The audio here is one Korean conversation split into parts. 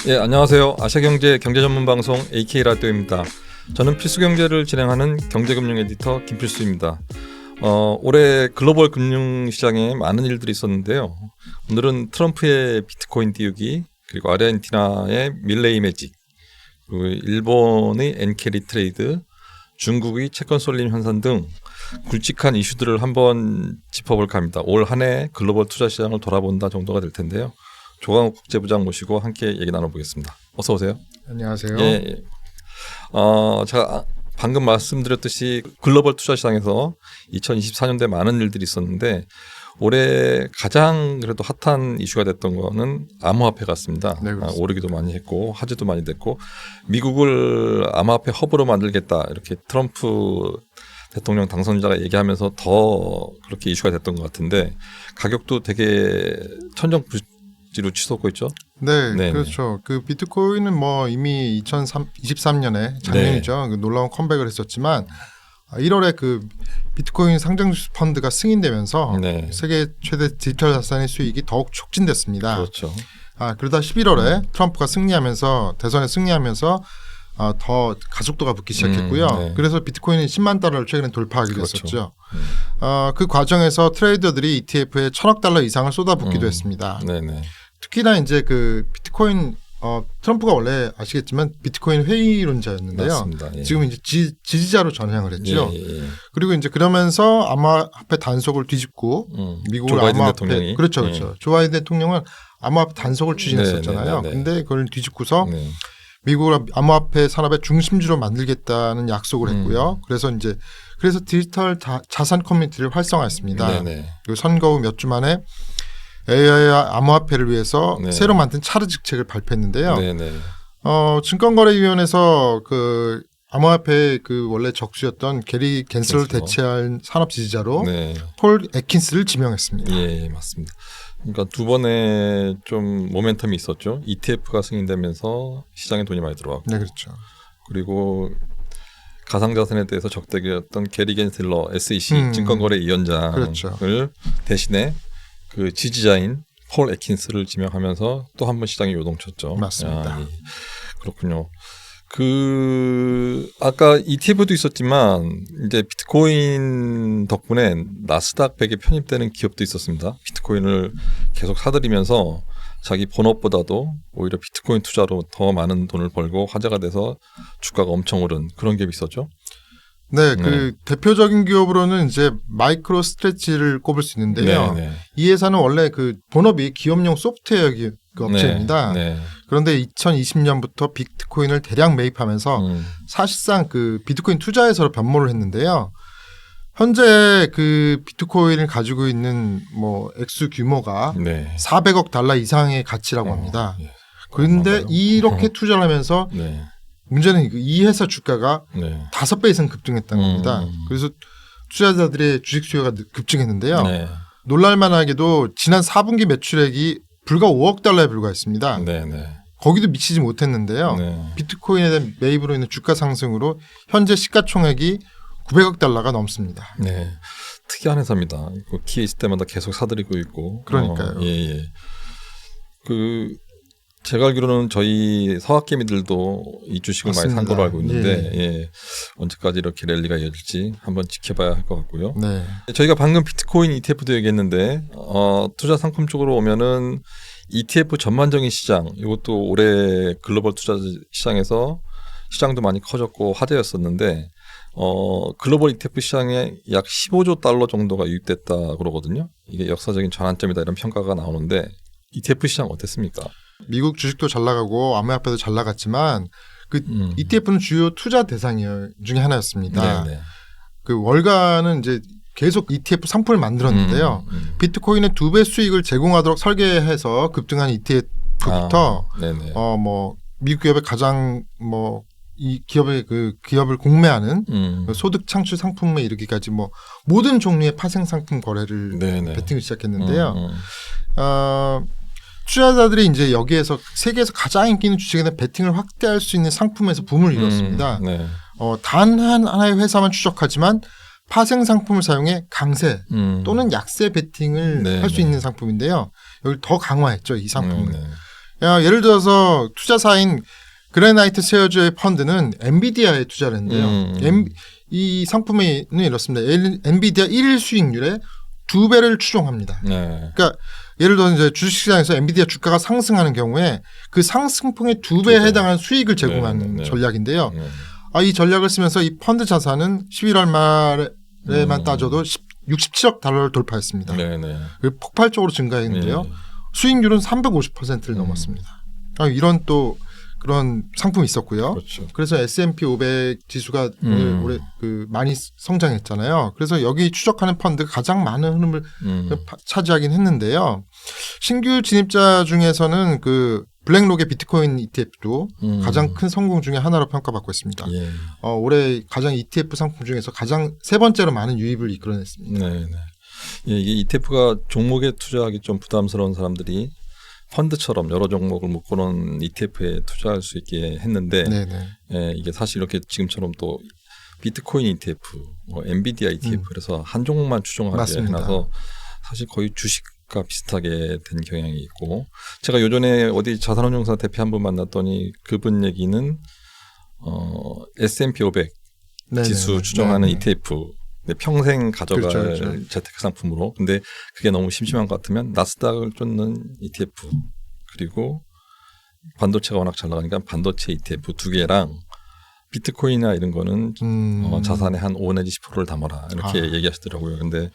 예, 안녕하세요. 아시아경제 경제전문방송 AK라디오입니다. 저는 필수경제를 진행하는 경제금융 에디터 김필수입니다. 올해 글로벌 금융시장에 많은 일들이 있었는데요. 오늘은 트럼프의 비트코인 띄우기, 그리고 아르헨티나의 밀레이 매직, 그리고 일본의 엔캐리 트레이드, 중국의 채권 쏠림 현상 등 굵직한 이슈들을 한번 짚어볼까 합니다. 올 한 해 글로벌 투자 시장을 돌아본다 정도가 될 텐데요. 조광욱 국제부장 모시고 함께 얘기 나눠보겠습니다. 어서 오세요. 안녕하세요. 예. 제가 방금 말씀드렸듯이 글로벌 투자 시장에서 2024년도에 많은 일들이 있었는데 올해 가장 그래도 핫한 이슈가 됐던 거는 암호화폐 같습니다. 네, 오르기도 많이 했고 화제도 많이 됐고 미국을 암호화폐 허브로 만들겠다 이렇게 트럼프 대통령 당선자가 얘기하면서 더 그렇게 이슈가 됐던 것 같은데 가격도 되게 천정부지로 치솟고 있죠. 네, 네네. 그렇죠. 그 비트코인은 뭐 이미 2023년에 작년이죠. 네. 그 놀라운 컴백을 했었지만 1월에 그 비트코인 상장 펀드가 승인되면서 네. 세계 최대 디지털 자산의 수익이 더욱 촉진됐습니다. 그렇죠. 그러다 11월에 트럼프가 승리하면서 대선에 승리하면서 더 가속도가 붙기 시작했고요. 네. 그래서 비트코인이 10만 달러를 최근에 돌파하게 그렇죠. 됐었죠. 그 과정에서 트레이더들이 ETF에 1,000억 달러 이상을 쏟아붓기도 했습니다. 네네. 특히나 이제 그 비트코인 트럼프가 원래 아시겠지만 비트코인 회의론자였는데요. 맞습니다. 예. 지금 이제 지지자로 전향을 했죠. 예. 그리고 이제 그러면서 암호화폐 단속을 뒤집고 미국을 조 바이든 암호화폐 대통령이 그렇죠. 예. 조 바이든 대통령은 암호화폐 단속을 추진했었잖아요. 네. 근데 그걸 뒤집고서 네. 미국을 암호화폐 산업의 중심지로 만들겠다는 약속을 했고요. 그래서 디지털 자산 커뮤니티를 활성화했습니다. 네네. 그리고 선거 후 몇 주 만에 AI와 암호화폐를 위해서 네. 새로 만든 차르 직책을 발표했는데요. 네네. 증권거래위원회에서 그 암호화폐 그 원래 적수였던 게리 겐슬을 겐슬러. 대체할 산업 지지자로 네. 폴 애킨스를 지명했습니다. 예, 맞습니다. 그러니까 두 번에 좀 모멘텀이 있었죠. ETF가 승인되면서 시장에 돈이 많이 들어왔고, 네, 그렇죠. 그리고 가상자산에 대해서 적대기였던 게리 겐슬러 SEC 증권거래위원장을 그렇죠. 대신에 그 지지자인 폴 애킨스를 지명하면서 또 한 번 시장이 요동쳤죠. 맞습니다. 예. 그렇군요. 아까 ETF도 있었지만 이제 비트코인 덕분에 나스닥 100에 편입되는 기업도 있었습니다. 비트코인을 계속 사들이면서 자기 본업보다도 오히려 비트코인 투자로 더 많은 돈을 벌고 화제가 돼서 주가가 엄청 오른 그런 기업이 있었죠. 네, 그 대표적인 기업으로는 이제 마이크로 스트레치를 꼽을 수 있는데요. 네. 이 회사는 원래 그 본업이 기업용 소프트웨어 업체입니다. 네. 그런데 2020년부터 비트코인을 대량 매입하면서 사실상 그 비트코인 투자에서 변모를 했는데요. 현재 그 비트코인을 가지고 있는 뭐 액수 규모가 400억 달러 이상의 가치라고 합니다. 그런데 이렇게 투자를 하면서 문제는 이 회사 주가가 5배 이상 급등했다는 겁니다. 그래서 투자자들의 주식 수요가 급증했는데요. 놀랄만하게도 지난 4분기 매출액이 불과 5억 달러에 불과했습니다. 거기도 미치지 못했는데요. 비트코인에 대한 매입으로 인한 주가 상승으로 현재 시가총액이 900억 달러가 넘습니다. 네, 특이한 회사입니다. 기회 있을 때마다 계속 사들이고 있고. 그러니까요. 제가 알기로는 저희 서학개미들도 이 주식을 맞습니다. 많이 산 걸로 알고 있는데 언제까지 이렇게 랠리가 이어질지 한번 지켜봐야 할 것 같고요. 네. 저희가 방금 비트코인 ETF도 얘기했는데 투자 상품 쪽으로 오면은 ETF 전반적인 시장 이것도 올해 글로벌 투자 시장에서 시장도 많이 커졌고 화제였었는데 글로벌 ETF 시장에 약 15조 달러 정도가 유입됐다 그러거든요. 이게 역사적인 전환점이다 이런 평가가 나오는데 ETF 시장 어땠습니까? 미국 주식도 잘 나가고 암호화폐도 잘 나갔지만 그 ETF는 주요 투자 대상 중에 하나였습니다. 그 월가는 이제 계속 ETF 상품을 만들었는데요. 비트코인의 2배 수익을 제공하도록 설계해서 급등한 ETF부터 뭐 미국 기업의 가장 뭐 이 기업의 그 기업을 공매하는 소득 창출 상품에 이르기까지 뭐 모든 종류의 파생 상품 거래를 베팅을 시작했는데요. 투자자들이 이제 여기에서 세계에서 가장 인기 있는 주식에 대한 베팅을 확대할 수 있는 상품에서 붐을 이뤘습니다. 단 하나의 회사만 추적하지만 파생 상품을 사용해 강세 또는 약세 베팅을 할 수 있는 상품인데요. 여기 더 강화했죠, 이 상품을. 예를 들어서 투자사인 그래나이트 쉐어즈의 펀드는 엔비디아에 투자를 했는데요. 이 상품은 이렇습니다. 엔비디아 1일 수익률의 2배를 추종합니다. 네. 그러니까 예를 들어서 이제 주식시장에서 엔비디아 주가가 상승하는 경우에 그 상승폭의 2배에 해당하는 수익을 제공하는 전략인데요. 이 전략을 쓰면서 이 펀드 자산은 11월 말에만 따져도 67억 달러를 돌파했습니다. 폭발적으로 증가했는데요. 수익률은 350%를 넘었습니다. 이런 또 그런 상품이 있었고요. 그렇죠. 그래서 S&P 500 지수가 올해 많이 성장했잖아요. 그래서 여기 추적하는 펀드가 가장 많은 흐름을 차지하긴 했는데요. 신규 진입자 중에서는 그 블랙록의 비트코인 ETF도 가장 큰 성공 중에 하나로 평가받고 있습니다. 올해 가장 ETF 상품 중에서 가장 세 번째로 많은 유입을 이끌어냈습니다. 이게 ETF가 종목에 투자하기 좀 부담스러운 사람들이 펀드처럼 여러 종목을 묶어놓은 ETF에 투자할 수 있게 했는데 이게 사실 이렇게 지금처럼 또 비트코인 ETF, 엔비디아 ETF 그래서 한 종목만 추종하게 해놔서 사실 거의 주식과 비슷하게 된 경향이 있고 제가 요전에 어디 자산운용사 대표 한 분 만났더니 그분 얘기는 S&P 500 지수 추종하는 ETF 평생 가져갈 재테크 상품으로. 근데 그게 너무 심심한 것 같으면 나스닥을 쫓는 ETF 그리고 반도체가 워낙 잘 나가니까 반도체 ETF 2개랑 비트코인이나 이런 거는 자산의 한 5 내지 10%를 담아라 이렇게 얘기하시더라고요. 근데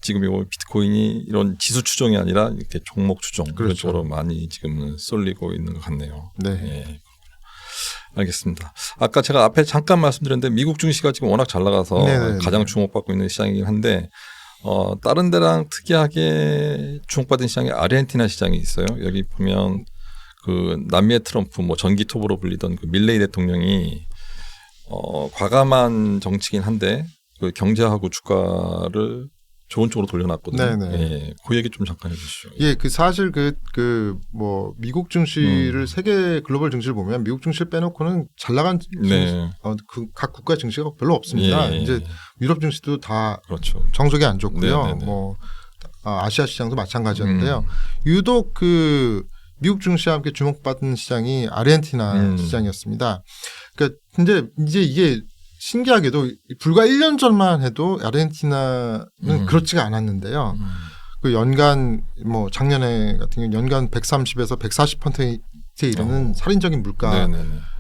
지금 이 비트코인이 이런 지수 추종이 아니라 이렇게 종목 추종 그런 쪽으로 많이 지금 쏠리고 있는 것 같네요. 알겠습니다. 아까 제가 앞에 잠깐 말씀드렸는데 미국 증시가 지금 워낙 잘 나가서 가장 주목받고 있는 시장이긴 한데 다른 데랑 특이하게 주목받은 시장이 아르헨티나 시장이 있어요. 여기 보면 그 남미의 트럼프 뭐 전기톱으로 불리던 그 밀레이 대통령이 과감한 정치긴 한데 그 경제하고 주가를 좋은 쪽으로 돌려놨거든요. 그 얘기 좀 잠깐 해주시죠. 그 사실 뭐 미국 증시를 세계 글로벌 증시를 보면 미국 증시를 빼놓고는 잘 나간 각 국가 증시가 별로 없습니다. 이제 유럽 증시도 다 정석이 안 좋고요. 뭐 아시아 시장도 마찬가지였는데요. 유독 그 미국 증시와 함께 주목받은 시장이 아르헨티나 시장이었습니다. 그러니까 근데 이제 이게 신기하게도 불과 1년 전만 해도 아르헨티나는 그렇지가 않았는데요. 그 연간 뭐 작년에 같은 경우 연간 130에서 140%에 이르는 살인적인 물가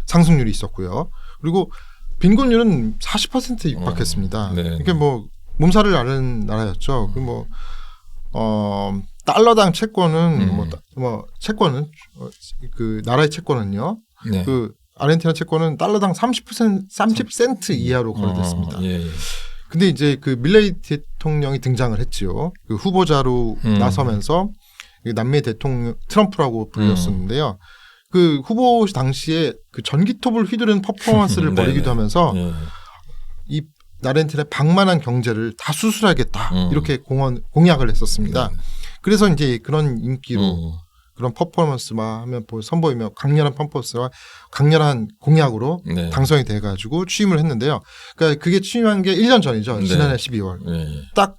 상승률이 있었고요. 그리고 빈곤율은 40%에 육박했습니다. 이게 뭐 몸살을 앓은 나라였죠. 그 뭐 달러당 채권은 채권은 그 나라의 채권은요. 그 아르헨티나 채권은 달러당 30센트 이하로 거래됐습니다. 근데 이제 그 밀레이 대통령이 등장을 했죠. 그 후보자로 나서면서 남미 대통령 트럼프라고 불렸었는데요. 그 후보 당시에 그 전기톱을 휘두르는 퍼포먼스를 벌이기도 하면서 이 아르헨티나의 방만한 경제를 다 수술하겠다 이렇게 공약을 했었습니다. 그래서 이제 그런 인기로 그런 퍼포먼스만 하면 선보이며 강렬한 퍼포먼스와 강렬한 공약으로 당선이 돼가지고 취임을 했는데요. 그러니까 그게 취임한 게 1년 전이죠. 지난해 12월. 딱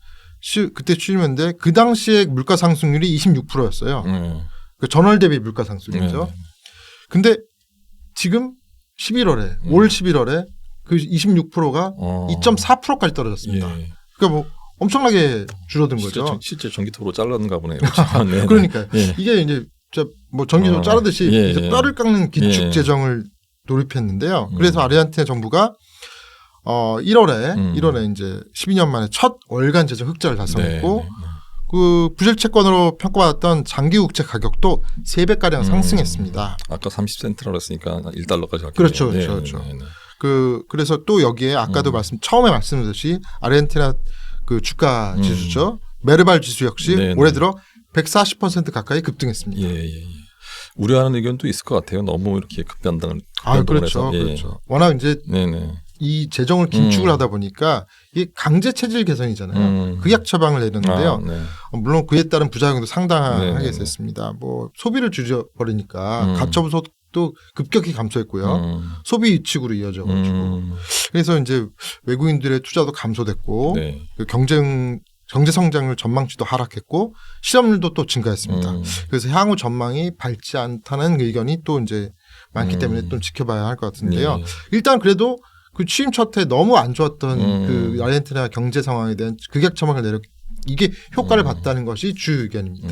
그때 취임했는데 그 당시에 물가 상승률이 26%였어요. 그 전월 대비 물가 상승률이죠. 근데 지금 11월에 올 11월에 그 26%가 2.4%까지 떨어졌습니다. 그러니까 뭐 엄청나게 줄어든 거죠. 실제 전기톱으로 잘랐는가 보네요. 그러니까 이게 이제 뭐 전기톱 자르듯이 이제 뼈를 깎는 긴축 재정을 돌입했는데요. 그래서 아르헨티나 정부가 1월에 이제 12년 만에 첫 월간 재정 흑자를 달성했고 그 부실 채권으로 평가받았던 장기 국채 가격도 3배가량 상승했습니다. 아까 30센트라고 했으니까 1달러까지 갔겠네요. 그렇죠. 그래서 또 여기에 아까도 처음에 말씀드렸듯이 아르헨티나 그 주가 지수죠. 메르발 지수 역시 올해 들어 140% 가까이 급등했습니다. 우려하는 의견도 있을 것 같아요. 너무 이렇게 급변동을 그렇죠. 워낙 이제 이 재정을 긴축을 하다 보니까 이게 강제 체질 개선이잖아요. 극약 처방을 내렸는데요. 물론 그에 따른 부작용도 상당하게 있었습니다. 뭐 소비를 줄여버리니까 가처분소득도 급격히 감소했고요. 소비 위축으로 이어져가지고 그래서 이제 외국인들의 투자도 감소됐고 그 경쟁 경제 성장률 전망치도 하락했고 실업률도 또 증가했습니다. 그래서 향후 전망이 밝지 않다는 의견이 또 이제 많기 때문에 좀 지켜봐야 할 것 같은데요. 예. 일단 그래도 그 취임 첫 해 너무 안 좋았던 그 아르헨티나 경제 상황에 대한 극약 전망을 이게 효과를 봤다는 것이 주 의견입니다.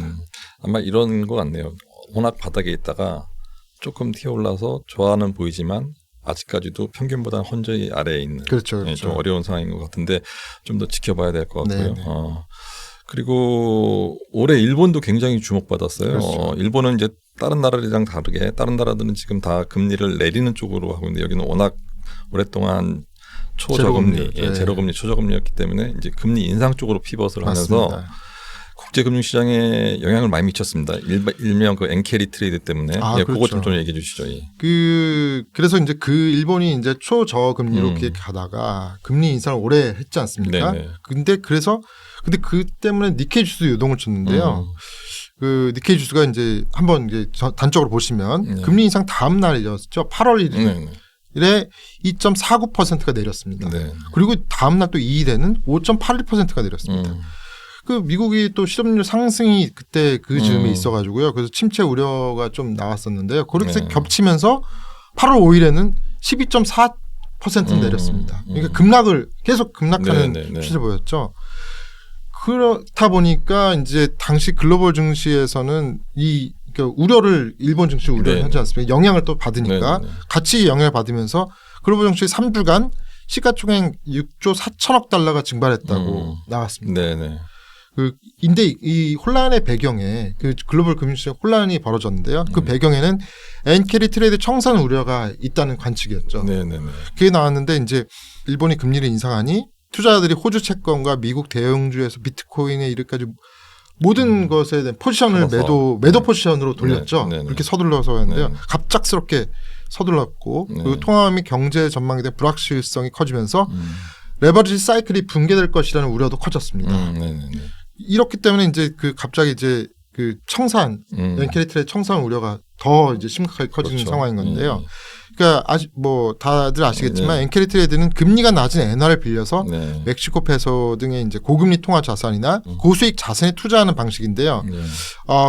아마 이런 것 같네요. 워낙 바닥에 있다가 조금 튀어올라서 좋아는 보이지만 아직까지도 평균보다 현저히 아래에 있는 그렇죠. 예, 좀 어려운 상황인 것 같은데 좀 더 지켜봐야 될 것 같고요. 네네. 그리고 올해 일본도 굉장히 주목받았어요. 그렇죠. 일본은 이제 다른 나라들이랑 다르게 다른 나라들은 지금 다 금리를 내리는 쪽으로 하고 있는데 여기는 워낙 오랫동안 초저금리, 제로금리, 제로금리, 초저금리였기 때문에 이제 금리 인상 쪽으로 피벗을 하면서 맞습니다. 국제금융시장에 영향을 많이 미쳤습니다. 일명 그 엔캐리 트레이드 때문에. 예, 그거 그렇죠. 좀 얘기해 주시죠. 예. 그래서 이제 그 일본이 이제 초저금리로 이렇게 가다가 금리 인상을 오래 했지 않습니까? 네네. 근데 그 때문에 니케이 지수 요동을 쳤는데요. 그 니케이 지수가 이제 한번 이제 단적으로 보시면 금리 인상 다음 날이었죠. 8월 1일에 2.49%가 내렸습니다. 네. 그리고 다음 날 또 2일에는 5.81%가 내렸습니다. 그 미국이 또 실업률 상승이 그때 그 즈음에 있어가지고요. 그래서 침체 우려가 좀 나왔었는데요. 그렇게 겹치면서 8월 5일에는 12.4% 내렸습니다. 그러니까 계속 급락하는 추세를 보였죠. 그렇다 보니까 이제 당시 글로벌 증시에서는 그러니까 우려를 일본 증시 우려를 하지 않습니까? 영향을 또 받으니까 같이 영향을 받으면서 글로벌 증시 3주간 시가총액 6조 4천억 달러가 증발했다고 나왔습니다. 네네. 근데 이 혼란의 배경에 그 글로벌 금융시장 혼란이 벌어졌는데요. 그 배경에는 엔캐리 트레이드 청산 우려가 있다는 관측이었죠. 네네네. 그게 나왔는데 이제 일본이 금리를 인상하니 투자자들이 호주 채권과 미국 대형주에서 비트코인에 이르까지 모든 것에 대한 포지션을 매도 포지션으로 돌렸죠. 그렇게 서둘러서 했는데요. 갑작스럽게 서둘렀고 그리고 통화 및 경제 전망에 대한 불확실성이 커지면서 레버리지 사이클이 붕괴될 것이라는 우려도 커졌습니다. 이렇기 때문에 이제 갑자기 이제 그 청산 엔캐리 트레이드 청산 우려가 더 이제 심각하게 커지는 상황인 건데요. 그러니까 다들 아시겠지만 엔캐리 트레이드는 금리가 낮은 엔화를 빌려서 멕시코 페소 등의 이제 고금리 통화 자산이나 고수익 자산에 투자하는 방식인데요.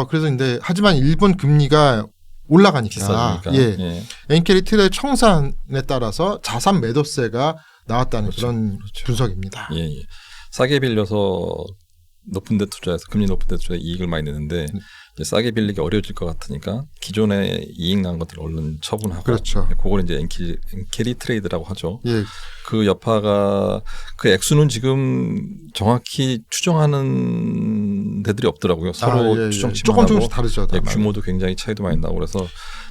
그래서 이제 하지만 일본 금리가 올라가니까 엔캐리 트레이드 청산에 따라서 자산 매도세가 나왔다는 그런 분석입니다. 싸게 빌려서 높은 데 투자해서 금리 높은 데 투자해 이익을 많이 내는데 이제 싸게 빌리기 어려워질 것 같으니까 기존에 이익 난 것들을 얼른 처분하고 그걸 이제 엔캐리 트레이드라고 하죠. 그 여파가 그 액수는 지금 정확히 추정하는 데들이 없더라고요. 서로 추정치만 하고 조금씩 다르죠. 규모도 굉장히 차이도 많이 나고 그래서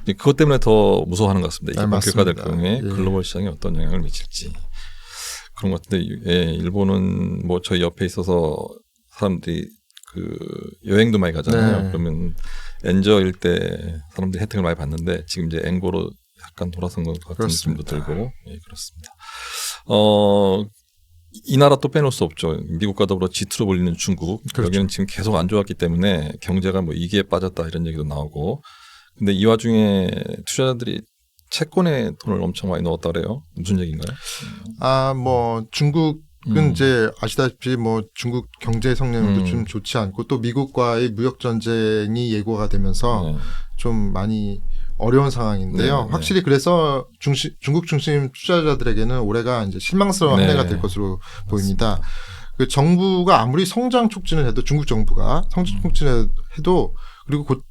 그것 때문에 더 무서워하는 것 같습니다. 이게 본격화될 경우에 글로벌 시장에 어떤 영향을 미칠지 그런 것 같은데 일본은 저희 옆에 있어서 사람들이 그 여행도 많이 가잖아요. 그러면 엔저일 때 사람들이 혜택을 많이 받는데 지금 이제 엔고로 약간 돌아선 것 같은 느낌도 들고 그렇습니다. 이 나라 또 빼놓을 수 없죠. 미국과 더불어 G2로 불리는 중국. 여기는 지금 계속 안 좋았기 때문에 경제가 이기에 빠졌다 이런 얘기도 나오고. 근데 이 와중에 투자자들이 채권에 돈을 엄청 많이 넣었다 그래요. 무슨 얘기인가요? 중국은 이제 아시다시피 중국 경제 성장도 좀 좋지 않고 또 미국과의 무역 전쟁이 예고가 되면서 좀 많이 어려운 상황인데요. 확실히 그래서 중국 중심 투자자들에게는 올해가 이제 실망스러운 한 해가 될 것으로 보입니다. 그 정부가 아무리 성장 촉진을 해도 중국 정부가 성장 촉진을 해도 그리고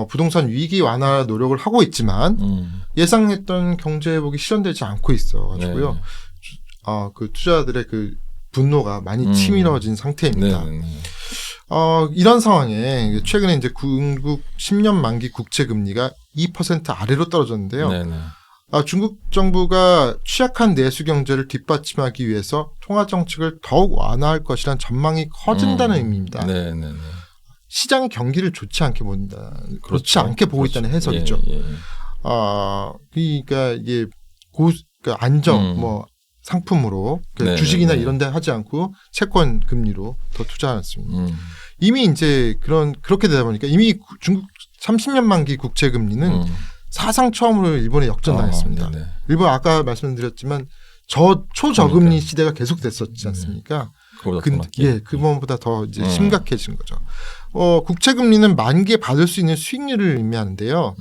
부동산 위기 완화 노력을 하고 있지만 예상했던 경제 회복이 실현되지 않고 있어가지고요. 그 투자자들의 그 분노가 많이 치밀어진 상태입니다. 이런 상황에 최근에 이제 중국 10년 만기 국채 금리가 2% 아래로 떨어졌는데요. 중국 정부가 취약한 내수 경제를 뒷받침하기 위해서 통화 정책을 더욱 완화할 것이라는 전망이 커진다는 의미입니다. 시장이 경기를 좋지 않게 본다. 좋지 않게 보고 있다는 해석이죠. 그러니까 이게 안정 상품으로 주식이나 이런 데 하지 않고 채권 금리로 더 투자했습니다. 이미 이제 그렇게 되다 보니까 이미 중국 30년 만기 국채 금리는 사상 처음으로 일본에 역전당했습니다. 일본 아까 말씀드렸지만 초저금리 시대가 계속됐었지 않습니까? 그거보다 더 낮게. 그거보다 더 이제 심각해진 거죠. 국채 금리는 만기에 받을 수 있는 수익률을 의미하는데요.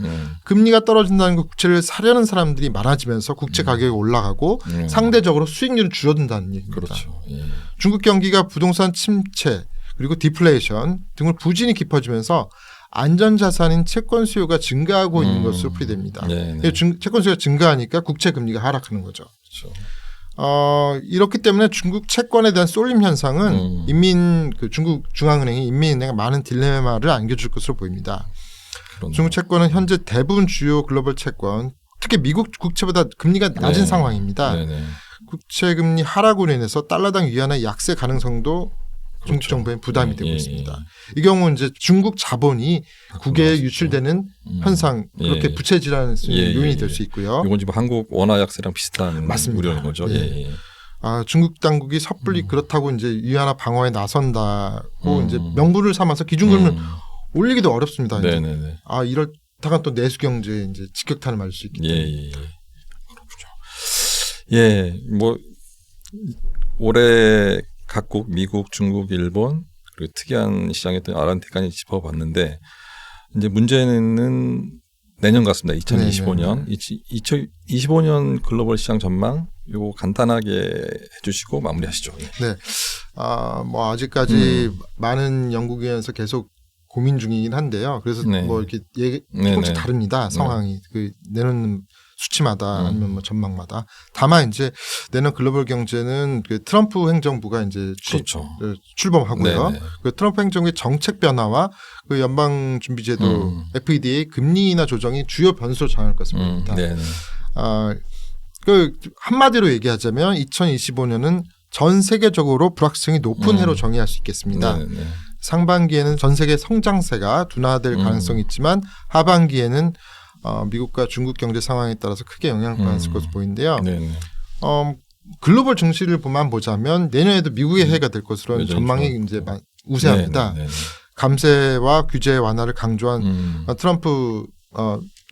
금리가 떨어진다는 건 국채를 사려는 사람들이 많아지면서 국채 가격이 올라가고 상대적으로 수익률은 줄어든다는 얘기입니다. 그렇죠. 예. 중국 경기가 부동산 침체 그리고 디플레이션 등을 부진이 깊어지면서 안전자산인 채권 수요가 증가하고 있는 것으로 풀이됩니다. 채권 수요가 증가하니까 국채 금리가 하락하는 거죠. 그렇죠. 이렇기 때문에 중국 채권에 대한 쏠림 현상은 중국 중앙은행이 인민은행에 많은 딜레마를 안겨줄 것으로 보입니다. 그렇네요. 중국 채권은 현재 대부분 주요 글로벌 채권, 특히 미국 국채보다 금리가 낮은 상황입니다. 국채 금리 하락으로 인해서 달러당 위안의 약세 가능성도 중국 정부에 부담이 되고 있습니다. 이 경우 이제 중국 자본이 국외에 유출되는 현상, 그렇게 부채 질환의 요인이 될 수 있고요. 이건 지금 한국 원화 약세랑 비슷한 우려인 거죠. 중국 당국이 섣불리 그렇다고 이제 위안화 방어에 나선다고 이제 명분을 삼아서 기준금리를 올리기도 어렵습니다. 이렇다가 또 내수 경제에 이제 직격탄을 맞을 수 있기 때문에. 그렇군요. 뭐 올해 각국 미국, 중국, 일본 그리고 특이한 시장에 또 아란테까지 짚어봤는데 이제 문제는 내년 같습니다. 2025년. 2025년 글로벌 시장 전망 이거 간단하게 해주시고 마무리하시죠. 네. 뭐 아직까지 많은 연구기관에서 계속 고민 중이긴 한데요. 그래서 뭐 이렇게 조금씩 다릅니다. 상황이 내놓는 수치마다 아니면 뭐 전망마다. 다만 이제 내년 글로벌 경제는 그 트럼프 행정부가 이제 출범하고요. 그 트럼프 행정부의 정책 변화와 그 연방준비제도 FDA 금리 인하 조정이 주요 변수로 작용할 것으로 보입니다. 그 한마디로 얘기하자면 2025년은 전 세계적으로 불확실성이 높은 해로 정의할 수 있겠습니다. 상반기에는 전 세계 성장세가 둔화될 가능성이 있지만 하반기에는 미국과 중국 경제 상황에 따라서 크게 영향을 받을 것으로 보이는데요. 글로벌 증시를 보자면 내년에도 미국의 해가 될 것으로 전망이 이제 우세합니다. 감세와 규제 완화를 강조한 트럼프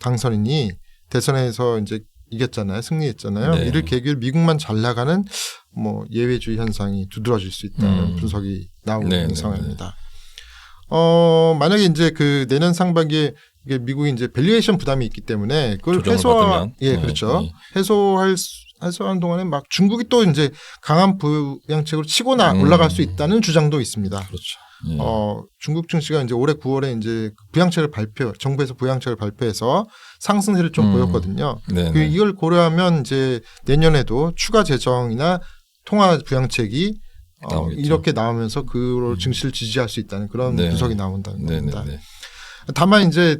당선인이 대선에서 이제 이겼잖아요. 승리했잖아요. 이를 계기로 미국만 잘 나가는 뭐 예외주의 현상이 두드러질 수 있다는 분석이 나오고 있는 상황입니다. 만약에 이제 그 내년 상반기에 이게 미국이 이제 밸류에이션 부담이 있기 때문에 그걸 해소하는 동안에 막 중국이 또 이제 강한 부양책으로 치고 올라갈 수 있다는 주장도 있습니다. 그렇죠. 중국 증시가 이제 올해 9월에 이제 정부에서 부양책을 발표해서 상승세를 좀 보였거든요. 이걸 고려하면 이제 내년에도 추가 재정이나 통화 부양책이 이렇게 나오면서 그 증시를 지지할 수 있다는 그런 분석이 나온다는 겁니다. 다만 이제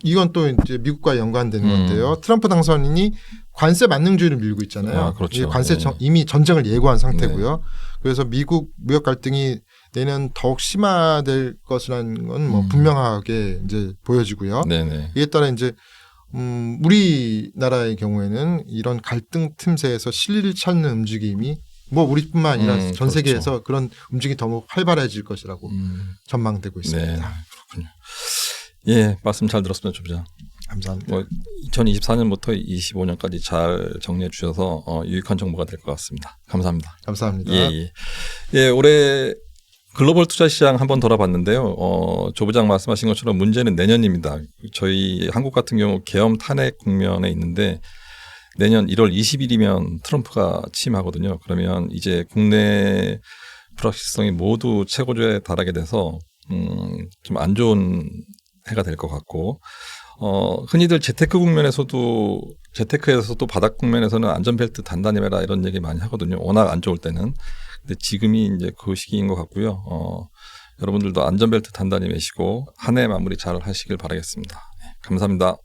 이건 또 이제 미국과 연관되는 건데요. 트럼프 당선인이 관세 만능주의를 밀고 있잖아요. 관세 이미 전쟁을 예고한 상태고요. 그래서 미국 무역 갈등이 내년 더욱 심화될 것이라는 건 뭐 분명하게 이제 보여지고요. 이에 따라 이제 우리나라의 경우에는 이런 갈등 틈새에서 실리를 찾는 움직임이 뭐 우리뿐만 아니라 전 세계에서 그런 움직임이 더 활발해질 것이라고 전망되고 있습니다. 그렇군요. 말씀 잘 들었습니다, 조부장. 감사합니다. 2024년부터 25년까지 잘 정리해 주셔서 유익한 정보가 될 것 같습니다. 감사합니다. 감사합니다. 올해 글로벌 투자 시장 한번 돌아봤는데요. 조부장 말씀하신 것처럼 문제는 내년입니다. 저희 한국 같은 경우 계엄 탄핵 국면에 있는데 내년 1월 20일이면 트럼프가 취임하거든요. 그러면 이제 국내 불확실성이 모두 최고조에 달하게 돼서 좀 안 좋은 해가 될 것 같고 흔히들 재테크에서도 바닥 국면에서는 안전벨트 단단히 매라 이런 얘기 많이 하거든요. 워낙 안 좋을 때는. 근데 지금이 이제 그 시기인 것 같고요. 여러분들도 안전벨트 단단히 매시고 한 해 마무리 잘 하시길 바라겠습니다. 감사합니다.